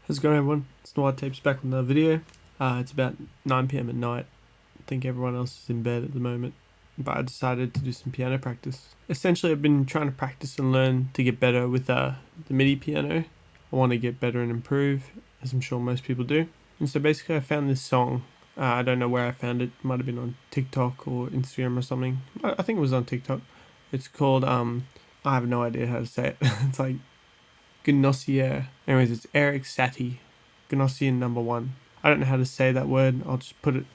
How's it going, everyone? It's Noir Tapes back with another video. It's about 9 p.m. at night. I think everyone else is in bed at the moment, but I decided to do some piano practice. Essentially, I've been trying to practice and learn to get better with the MIDI piano. I want to get better and improve, as I'm sure most people do. And so basically, I found this song. I don't know where I found it. It might have been on TikTok or Instagram or something. I think it was on TikTok. It's called, I have no idea how to say it. It's like Gnossier. Anyways, it's Eric Satie, Gnossier number 1. I don't know how to say that word. I'll just put it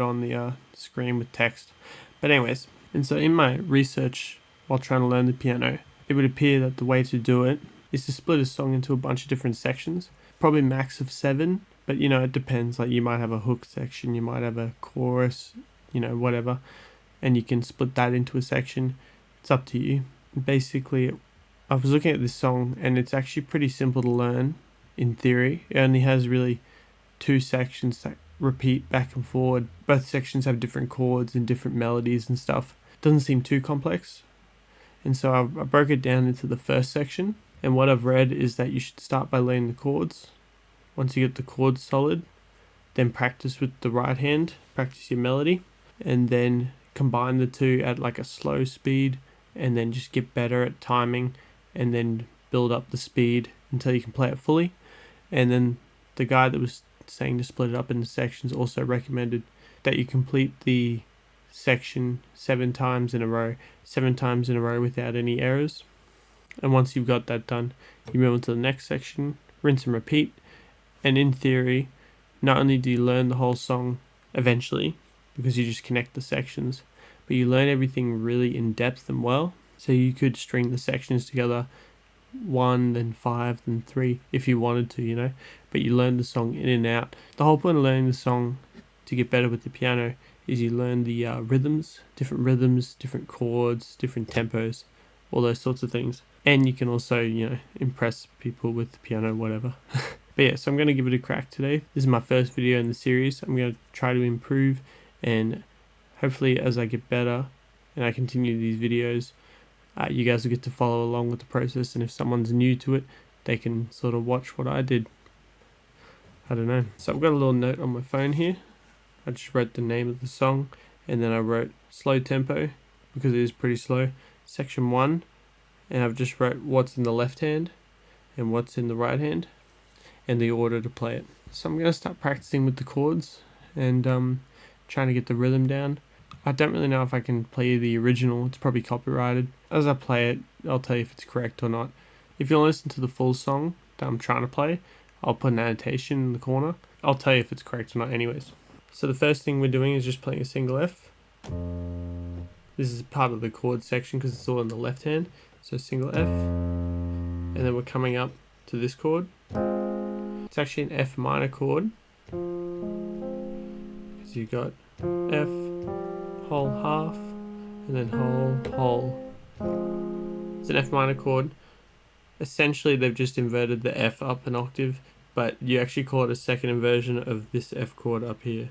on the screen with text. But anyways, and so in my research while trying to learn the piano, it would appear that the way to do it is to split a song into a bunch of different sections. Probably max of 7, but it depends. Like you might have a hook section, you might have a chorus, whatever, and you can split that into a section. It's up to you. Basically, I was looking at this song and it's actually pretty simple to learn in theory. It only has really 2 sections that repeat back and forward. Both sections have different chords and different melodies and stuff. It doesn't seem too complex. And so I broke it down into the first section. And what I've read is that you should start by learning the chords. Once you get the chords solid, then practice with the right hand, practice your melody, and then combine the two at like a slow speed, and then just get better at timing, and then build up the speed until you can play it fully. And then the guy that was saying to split it up into sections also recommended that you complete the section 7 times in a row without any errors. And once you've got that done, you move on to the next section, rinse and repeat. And in theory, not only do you learn the whole song eventually, because you just connect the sections, but you learn everything really in depth and well. So you could string the sections together 1, then 5, then 3 if you wanted to, but you learn the song in and out. The whole point of learning the song to get better with the piano is you learn the rhythms, different chords, different tempos, all those sorts of things. And you can also, impress people with the piano, whatever. But yeah, so I'm going to give it a crack today. This is my first video in the series. I'm going to try to improve, and hopefully as I get better and I continue these videos, you guys will get to follow along with the process, and if someone's new to it, they can sort of watch what I did. I don't know. So I've got a little note on my phone here. I just wrote the name of the song, and then I wrote slow tempo, because it is pretty slow, section 1, and I've just wrote what's in the left hand and what's in the right hand, and the order to play it. So I'm going to start practicing with the chords, and trying to get the rhythm down. I don't really know if I can play the original. It's probably copyrighted. As I play it, I'll tell you if it's correct or not. If you listen to the full song that I'm trying to play, I'll put an annotation in the corner. I'll tell you if it's correct or not anyways. So the first thing we're doing is just playing a single F. This is part of the chord section because it's all in the left hand. So single F. And then we're coming up to this chord. It's actually an F minor chord. Because you've got F, whole half, and then whole. It's an F minor chord. Essentially, they've just inverted the F up an octave, but you actually call it a second inversion of this F chord up here.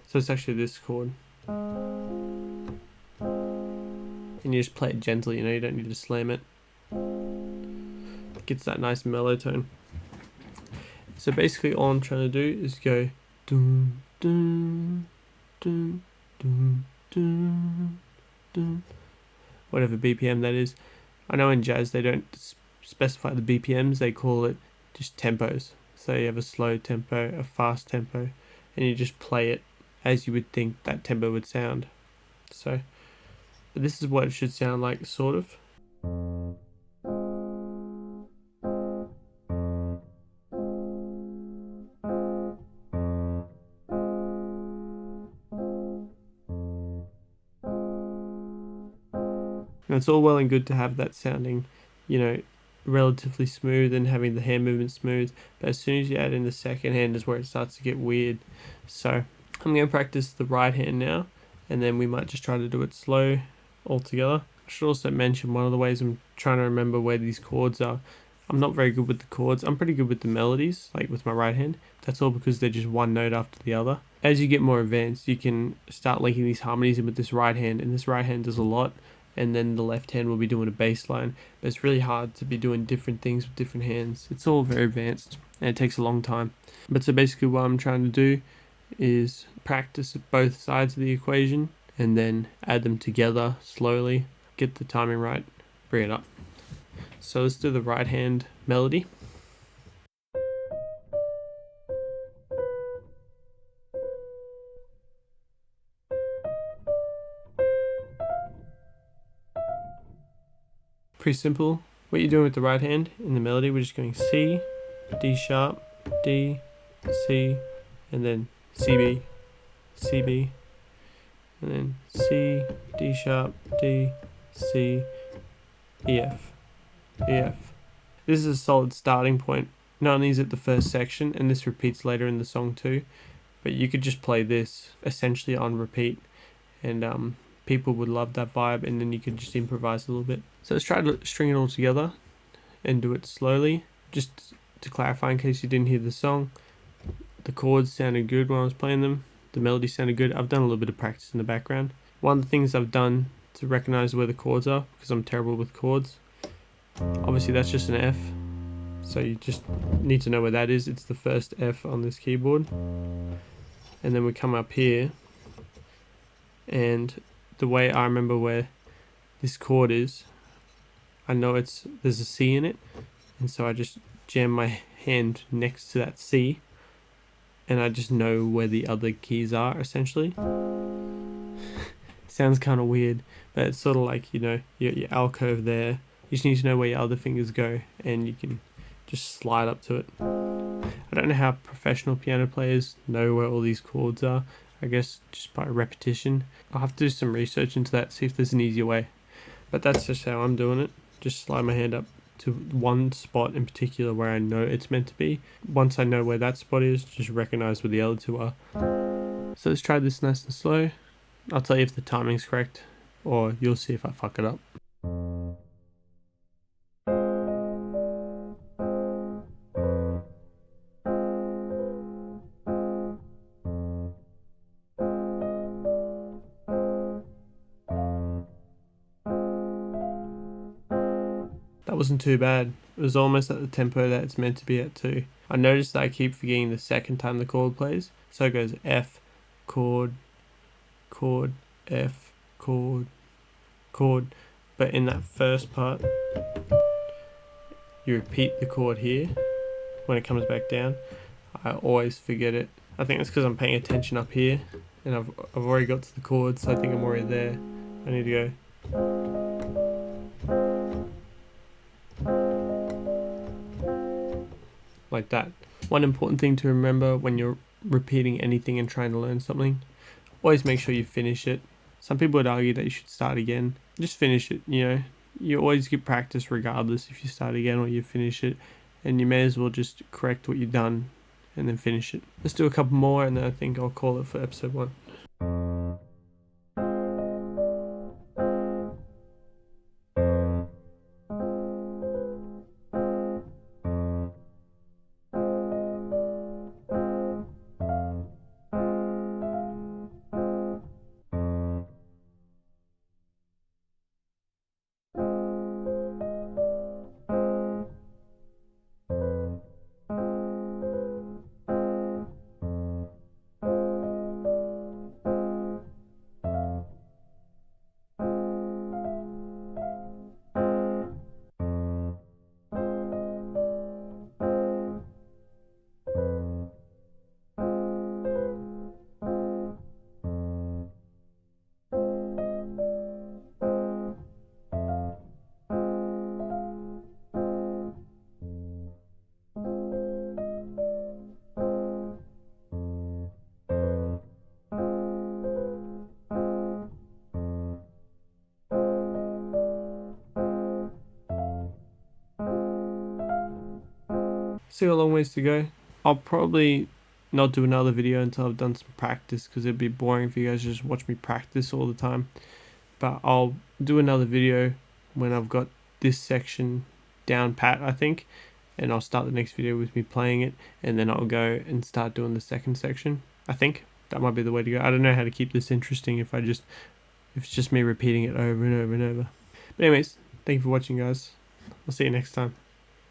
So it's actually this chord. And you just play it gently, you don't need to slam it. It gets that nice mellow tone. So basically all I'm trying to do is go dun, dun, dun, dun, dun, dun, whatever BPM that is. I know in jazz they don't specify the BPMs, they call it just tempos. So you have a slow tempo, a fast tempo, and you just play it as you would think that tempo would sound. So this is what it should sound like, sort of. And it's all well and good to have that sounding, relatively smooth and having the hand movement smooth, but as soon as you add in the second hand is where it starts to get weird. So I'm going to practice the right hand now, and then we might just try to do it slow altogether. I should also mention one of the ways I'm trying to remember where these chords are. I'm not very good with the chords. I'm pretty good with the melodies, like with my right hand. That's all because they're just one note after the other. As you get more advanced, you can start linking these harmonies in with this right hand, and this right hand does a lot. and then the left hand will be doing a bass line. But it's really hard to be doing different things with different hands. It's all very advanced and it takes a long time. But so basically what I'm trying to do is practice both sides of the equation and then add them together slowly, get the timing right, bring it up. So let's do the right hand melody. Pretty simple. What you're doing with the right hand in the melody, we're just going C, D sharp, D, C, and then C, B, C, B, and then C, D sharp, D, C, E, F, E, F. This is a solid starting point. Not only is it the first section, and this repeats later in the song too, but you could just play this essentially on repeat, and people would love that vibe, and then you could just improvise a little bit. So let's try to string it all together and do it slowly. Just to clarify, in case you didn't hear the song, the chords sounded good when I was playing them. The melody sounded good. I've done a little bit of practice in the background. One of the things I've done to recognize where the chords are, because I'm terrible with chords, obviously that's just an F, so you just need to know where that is. It's the first F on this keyboard. And then we come up here, and the way I remember where this chord is, I know there's a C in it, and so I just jam my hand next to that C, and I just know where the other keys are, essentially. Sounds kind of weird, but it's sort of like, you know, your alcove there. You just need to know where your other fingers go, and you can just slide up to it. I don't know how professional piano players know where all these chords are. I guess just by repetition. I'll have to do some research into that, see if there's an easier way. But that's just how I'm doing it. Just slide my hand up to one spot in particular where I know it's meant to be. Once I know where that spot is, just recognize where the other two are. So let's try this nice and slow. I'll tell you if the timing's correct, or you'll see if I fuck it up. That wasn't too bad. It was almost at the tempo that it's meant to be at too. I noticed that I keep forgetting the second time the chord plays. So it goes F, chord, chord, F, chord, chord. But in that first part, you repeat the chord here when it comes back down. I always forget it. I think it's because I'm paying attention up here, and I've already got to the chords, so I think I'm already there. I need to go. Like that. One important thing to remember when you're repeating anything and trying to learn something, always make sure you finish it. Some people would argue that you should start again. Just finish it, you know. You always get practice regardless if you start again or you finish it, and you may as well just correct what you've done and then finish it. Let's do a couple more and then I think I'll call it for episode 1. Still a long ways to go. I'll probably not do another video until I've done some practice, because it'd be boring if you guys just watch me practice all the time. But I'll do another video when I've got this section down pat, I think, and I'll start the next video with me playing it, and then I'll go and start doing the second section. I think that might be the way to go. I don't know how to keep this interesting if I just if it's just me repeating it over and over and over. But anyways, thank you for watching, guys. I'll see you next time.